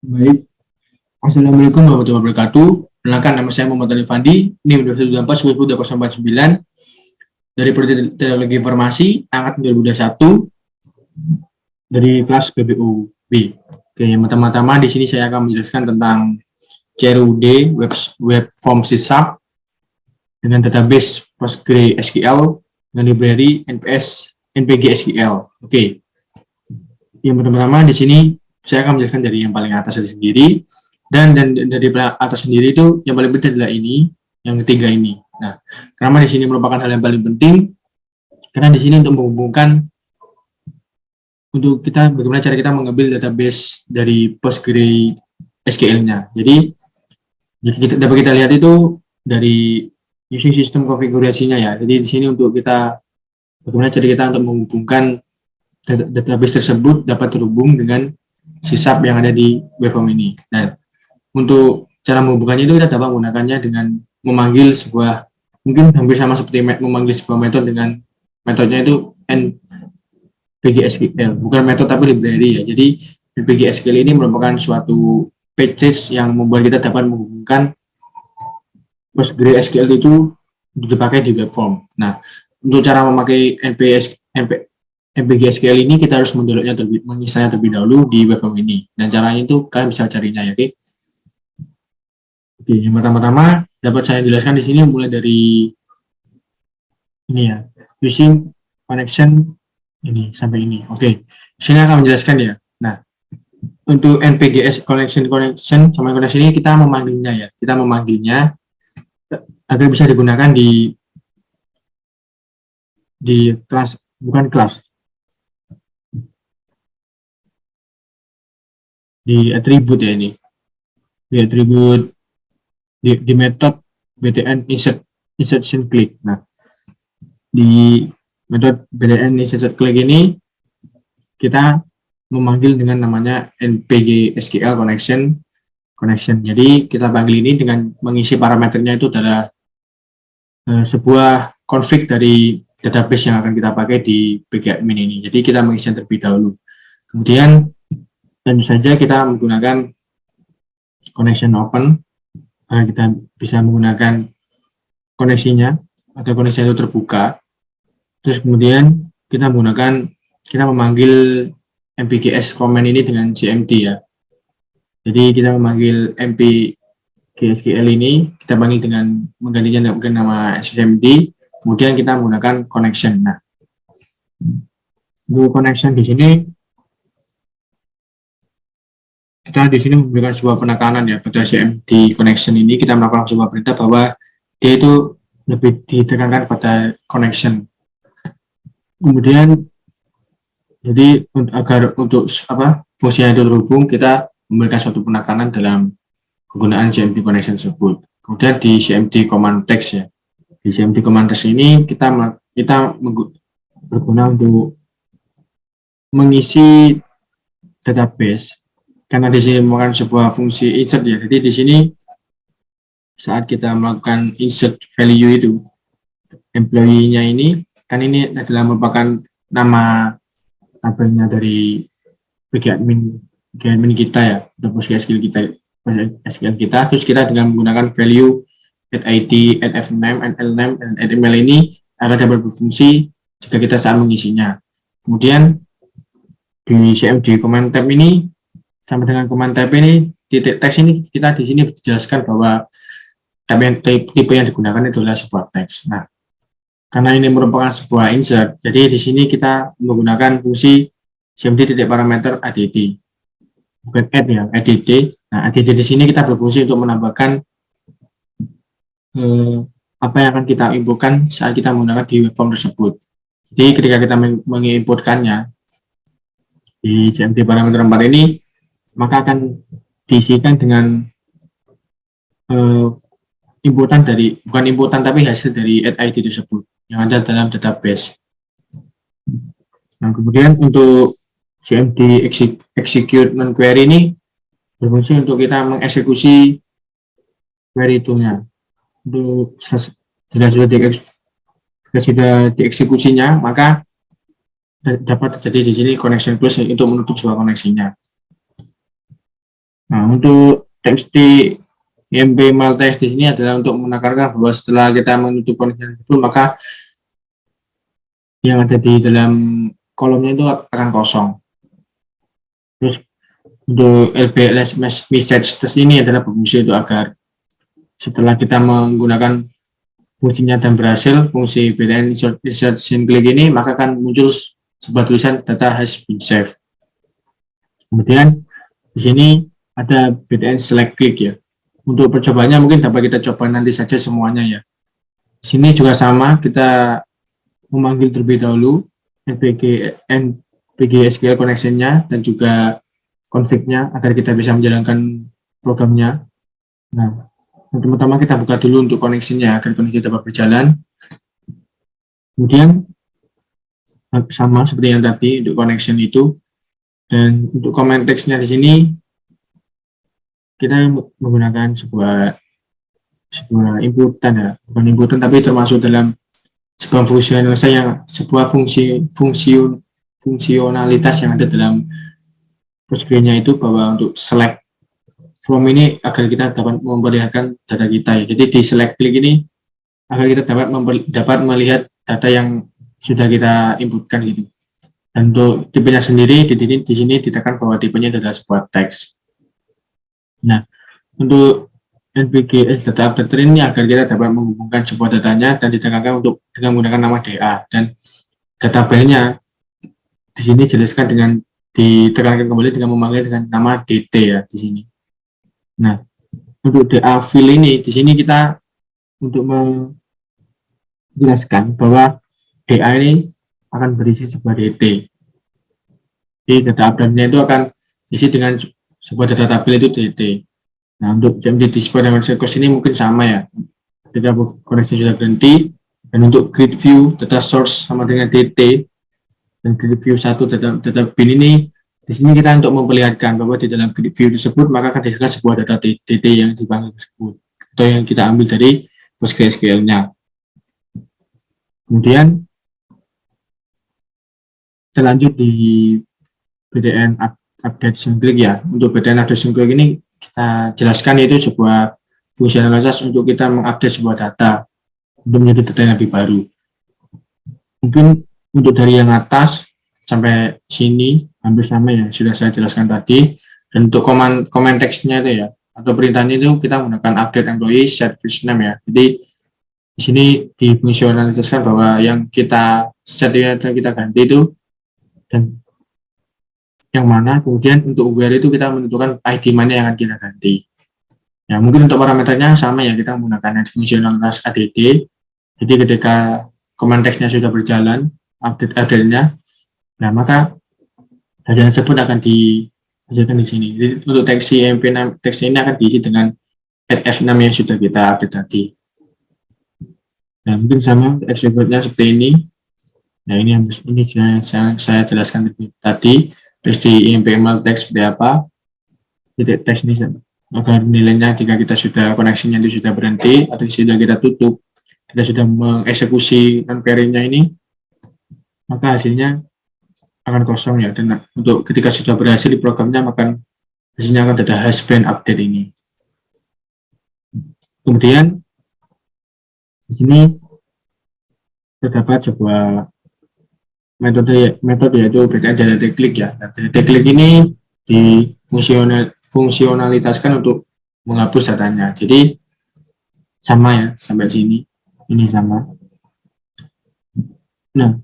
Baik, Assalamualaikum warahmatullahi wabarakatuh. Perkenalkan, nama saya Muhammad Ali Fandi, ini Universitas 2024 dari Prodi Teknologi Informasi, angkatan 2021 dari kelas BBUB. Oke, yang pertama-tama di sini saya akan menjelaskan tentang CRUD, web form sysap, dengan database PostgreSQL, dengan library NPS, NPG SQL. Oke, yang pertama-tama di sini saya akan menjelaskan dari yang paling atas sendiri, dan dari atas sendiri itu yang paling penting adalah ini, yang ketiga ini. Nah, karena di sini merupakan hal yang paling penting, karena di sini untuk menghubungkan untuk kita bagaimana cara kita mengambil database dari PostgreSQL-nya. Jadi dapat kita lihat itu dari using sistem konfigurasinya ya. Jadi di sini untuk kita bagaimana cara kita untuk menghubungkan database tersebut dapat terhubung dengan sysap yang ada di webform ini. Nah, untuk cara menghubungkannya itu kita dapat menggunakannya dengan memanggil sebuah, mungkin hampir sama seperti memanggil sebuah metode dengan metodenya itu NPG-SQL, bukan metode tapi library ya. Jadi NPG-SQL ini merupakan suatu package yang membuat kita dapat menghubungkan PostgreSQL itu dipakai di web form. Nah, untuk cara memakai NPG-SQL ini kita harus mendownloadnya menginstalnya terlebih dahulu di web form ini. Dan caranya itu kalian bisa carinya ya, oke? Oke, yang pertama-tama dapat saya jelaskan di sini mulai dari ini ya, using connection ini sampai ini. Oke, sini akan menjelaskan ya. Nah, untuk NPGS connection sama connection ini kita memanggilnya ya, kita memanggilnya agar bisa digunakan di kelas, bukan kelas, di atribut ya ini, di atribut di metode btn insertion click. Nah, di metode btn insertion click ini kita memanggil dengan namanya npg SQL connection. Jadi kita panggil ini dengan mengisi parameternya itu adalah sebuah config dari database yang akan kita pakai di pgadmin ini. Jadi kita mengisi terlebih dahulu. Kemudian tentu saja kita menggunakan connection open agar kita bisa menggunakan koneksinya atau koneksi itu terbuka. Terus kemudian kita memanggil mpgs command ini dengan cmd ya. Jadi kita memanggil mpgsql ini, kita panggil dengan menggantinya dengan nama cmd, kemudian kita menggunakan connection. Nah, untuk connection di sini kita di sini memberikan sebuah penekanan ya pada cmd connection ini. Kita melakukan sebuah perintah bahwa dia itu lebih ditekankan pada connection. Kemudian jadi agar untuk fungsinya itu terhubung, kita memberikan suatu penekanan dalam penggunaan cmd connection tersebut. Kemudian di cmd command text ya, di cmd command text ini kita berguna untuk mengisi database, karena di sini merupakan sebuah fungsi insert ya. Jadi di sini saat kita melakukan insert value itu, employee-nya ini kan ini adalah merupakan nama tabelnya dari pgadmin kita ya, atau PostgreSQL kita, terus kita dengan menggunakan value @id, @fname, @lname, dan @email ini akan dapat berfungsi jika kita saat mengisinya. Kemudian di cmd command tab ini sama dengan command tab ini, titik teks ini kita di sini dijelaskan bahwa tipe yang digunakan adalah sebuah teks. Nah, karena ini merupakan sebuah insert, jadi di sini kita menggunakan fungsi cmd titik parameter add, bukan add ya, add. Nah, add di sini kita berfungsi untuk menambahkan apa yang akan kita inputkan saat kita menggunakan di web form tersebut. Jadi ketika kita menginputkannya di cmd parameter 4 ini, maka akan diisikan dengan inputan dari, bukan inputan tapi hasil dari id tersebut yang ada dalam database. Nah, kemudian untuk cmd execute non query ini berfungsi untuk kita mengeksekusi query toolnya. Untuk sudah dieksekusinya, maka dapat terjadi di sini connection close untuk menutup sebuah koneksinya. Nah, untuk txt IMP maltext di sini adalah untuk menekankan bahwa setelah kita menutup koneksi tersebut, maka yang ada di dalam kolomnya itu akan kosong. Terus untuk LBLS message test ini adalah berfungsi untuk agar setelah kita menggunakan fungsinya dan berhasil, fungsi BTN insertion click ini, maka akan muncul sebuah tulisan data has been saved. Kemudian di sini ada BTN select click ya. Untuk percobaannya mungkin dapat kita coba nanti saja semuanya ya. Di sini juga sama, kita memanggil terlebih dahulu NPG SQL connection-nya dan juga config-nya agar kita bisa menjalankan programnya. Nah, pertama kita buka dulu untuk koneksinya agar koneksi dapat berjalan. Kemudian sama seperti yang tadi untuk connection itu, dan untuk comment text-nya di sini kita menggunakan sebuah inputan ya, bukan inputan tapi termasuk dalam sebuah fungsionalitas yang ada dalam Postgre-nya itu, bahwa untuk select from ini agar kita dapat memperlihatkan data kita ya. Jadi di select click ini agar kita dapat melihat data yang sudah kita inputkan gitu. Dan untuk tipenya sendiri di sini ditekan bahwa tipenya adalah sebuah teks. Nah, untuk NPG data updater ini agar kita dapat menghubungkan sebuah datanya dan ditekankan untuk dengan menggunakan nama DA, dan data file-nya di sini jelaskan dengan ditekankan kembali dengan memanggil dengan nama DT ya di sini. Nah, untuk DA file ini di sini kita untuk menjelaskan bahwa DA ini akan berisi sebuah DT. Jadi data update-nya itu akan diisi dengan sebuah data tabel itu DT. Nah, untuk JMD display dan request ini mungkin sama ya. Data koneksi sudah berhenti, dan untuk grid view data source sama dengan DT, dan grid view 1 data bin ini di sini kita untuk memperlihatkan bahwa di dalam grid view tersebut maka akan dihasilkan sebuah data DT yang dipanggil tersebut atau yang kita ambil dari PostgreSQL-nya. Kemudian kita lanjut di BTN update click ya. Untuk BTN update click ini kita jelaskan, yaitu sebuah fungsionalitas untuk kita mengupdate sebuah data untuk menjadi data yang lebih baru. Mungkin untuk dari yang atas sampai sini hampir sama ya, sudah saya jelaskan tadi. Dan untuk comment text-nya itu ya, atau perintahnya itu kita menggunakan update employee set first name ya. Jadi di sini difungsionalisasikan bahwa yang kita set dan kita ganti itu dan yang mana, kemudian untuk where itu kita menentukan ID mana yang akan kita ganti. Ya, mungkin untuk parameternya sama ya, kita menggunakan fungsionalitas add. Jadi ketika command text-nya sudah berjalan, update-nya, nah maka data tersebut akan dihasilkan di sini. Jadi untuk teks IMP teks ini akan diisi dengan add F6 yang sudah kita update tadi. Nah, mungkin sama execute-nya seperti ini. Nah, ini saya jelaskan tadi. Terus di IMP teks seperti apa, titik teks ini agar nilainya jika kita sudah koneksinya itu sudah berhenti atau sudah kita tutup, kita sudah mengeksekusi non-query-nya ini, maka hasilnya akan kosong ya. Dan untuk ketika sudah berhasil di programnya, maka hasilnya akan ada has been update ini. Kemudian di sini terdapat sebuah metode yaitu BTN delete click ya. Nah, delete click ini fungsionalitaskan untuk menghapus datanya. Jadi sama ya sampai sini, ini sama. Nah,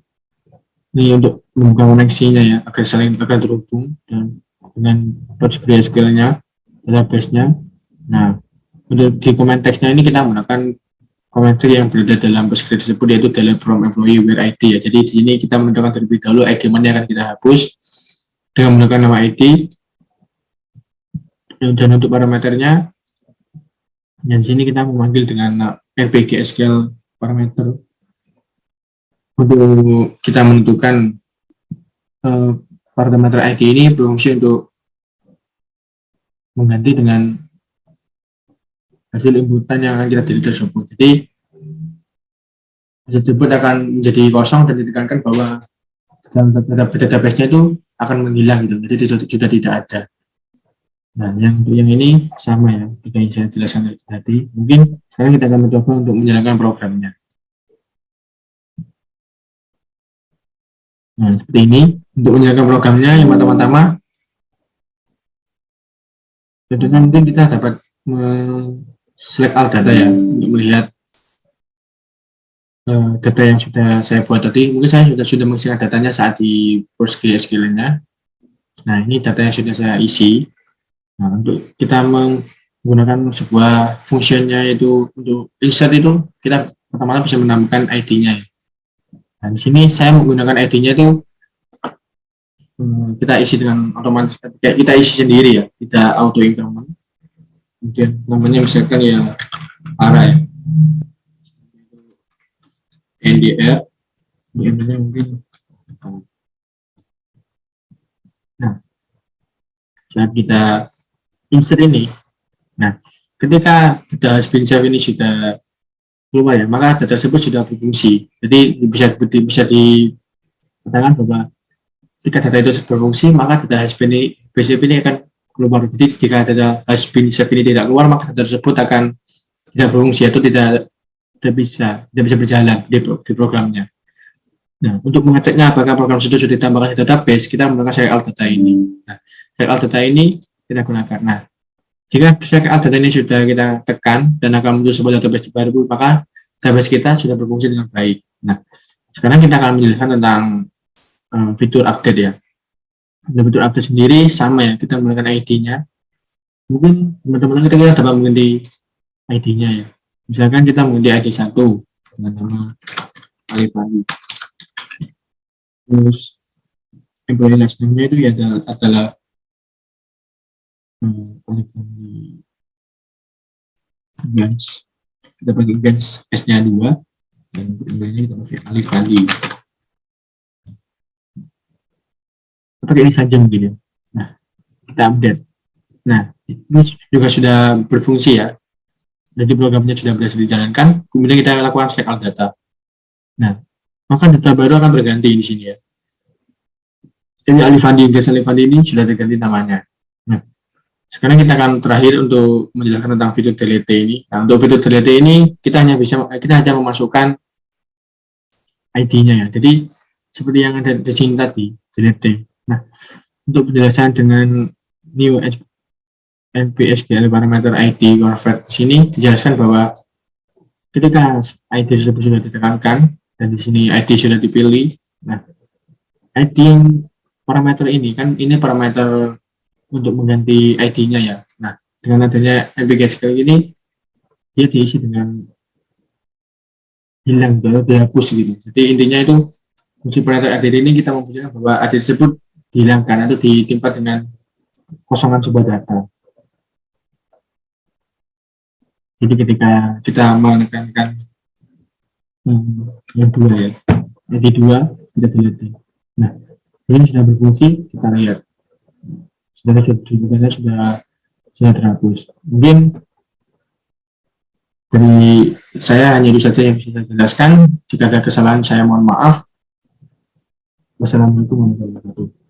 ini untuk membuka koneksinya ya agar saling terhubung dan dengan PostgreSQL-nya, database-nya. Nah, untuk di comment text-nya ini kita menggunakan komentar yang berada dalam Postgre tersebut, yaitu delete from employee where ID ya. Jadi di sini kita menentukan terlebih dahulu ID mana yang akan kita hapus dengan menggunakan nama ID. Dan untuk parameternya, dan di sini kita memanggil dengan npg SQL parameter untuk kita menentukan parameter ID ini berfungsi untuk mengganti dengan hasil inputan yang akan kita delete tersebut. Jadi hasil tersebut akan menjadi kosong dan ditekankan bahwa dalam database-nya itu akan menghilang gitu. Jadi sudah tidak ada. Nah, yang untuk yang ini sama ya, kita yang saya jelaskan tadi. Mungkin sekarang kita akan mencoba untuk menjalankan programnya. Nah, seperti ini. Untuk menjalankan programnya, yang pertama-tama, tentunya mungkin kita dapat select all data ya, untuk melihat data yang sudah saya buat tadi. Mungkin saya sudah mengisikan datanya saat di PostgreSQL-nya. Nah, ini data yang sudah saya isi. Nah, untuk kita menggunakan sebuah fungsinya itu untuk insert itu, kita pertama bisa menambahkan ID-nya. Nah, di sini saya menggunakan ID-nya itu kita isi dengan otomatis, kayak kita isi sendiri ya, tidak auto increment. Kemudian namanya misalkan ya ARA ya, NDR, NDR mungkin. Nah, saat kita insert ini, nah ketika data has been saved ini sudah keluar ya, maka data tersebut sudah berfungsi. Jadi bisa dikatakan bahwa ketika data itu berfungsi, maka data has been ini akan keluar. Jadi jika data has been saved ini tidak keluar, maka data tersebut akan tidak berfungsi atau tidak bisa berjalan di programnya. Nah, untuk mengeceknya apakah program itu sudah ditambahkan di database, kita menggunakan serial all data ini. Nah, serial all data ini kita gunakan. Nah, jika serial all data ini sudah kita tekan dan akan muncul sebuah database baru, maka database kita sudah berfungsi dengan baik. Nah, sekarang kita akan menjelaskan tentang fitur update ya. Nah, fitur update sendiri sama ya, kita menggunakan ID-nya. Mungkin teman-teman kita dapat mengganti ID-nya ya. Misalkan kita mengganti ID 1 dengan nama Alifandi. Terus employee last name-nya itu ya adalah Alifandi Gans. Kita pakai Gans S-nya 2 dan emailnya kita pakai Alifandi. Pakai ini saja mungkin ya. Nah, kita update. Nah, ini juga sudah berfungsi ya. Jadi programnya sudah berhasil dijalankan. Kemudian kita lakukan check out data. Nah, maka data baru akan berganti di sini ya. Jadi Alifandi ini sudah terganti namanya. Nah, sekarang kita akan terakhir untuk menjelaskan tentang fitur delete ini. Nah, untuk fitur delete ini kita hanya memasukkan ID-nya ya. Jadi seperti yang ada di sini tadi, delete. Nah, untuk penjelasan dengan new NPSQL parameter ID convert sini dijelaskan bahwa ketika ID tersebut sudah ditekankan dan di sini ID sudah dipilih, nah ID yang parameter ini kan ini parameter untuk mengganti ID-nya ya. Nah, dengan adanya NPSQL ini dia diisi dengan hilang atau dihapus gitu. Jadi intinya itu fungsi parameter ID ini kita mempunyai bahwa ID tersebut dihilangkan atau ditimpa dengan kosongan sebuah data. Jadi ketika kita menekankan yang dua ya, ID 2 kita delete. Nah, ini sudah berfungsi, kita lihat sudah terhapus. Mungkin dari saya hanya itu saja yang bisa saya jelaskan. Jika ada kesalahan saya mohon maaf. Wassalamualaikum warahmatullahi wabarakatuh.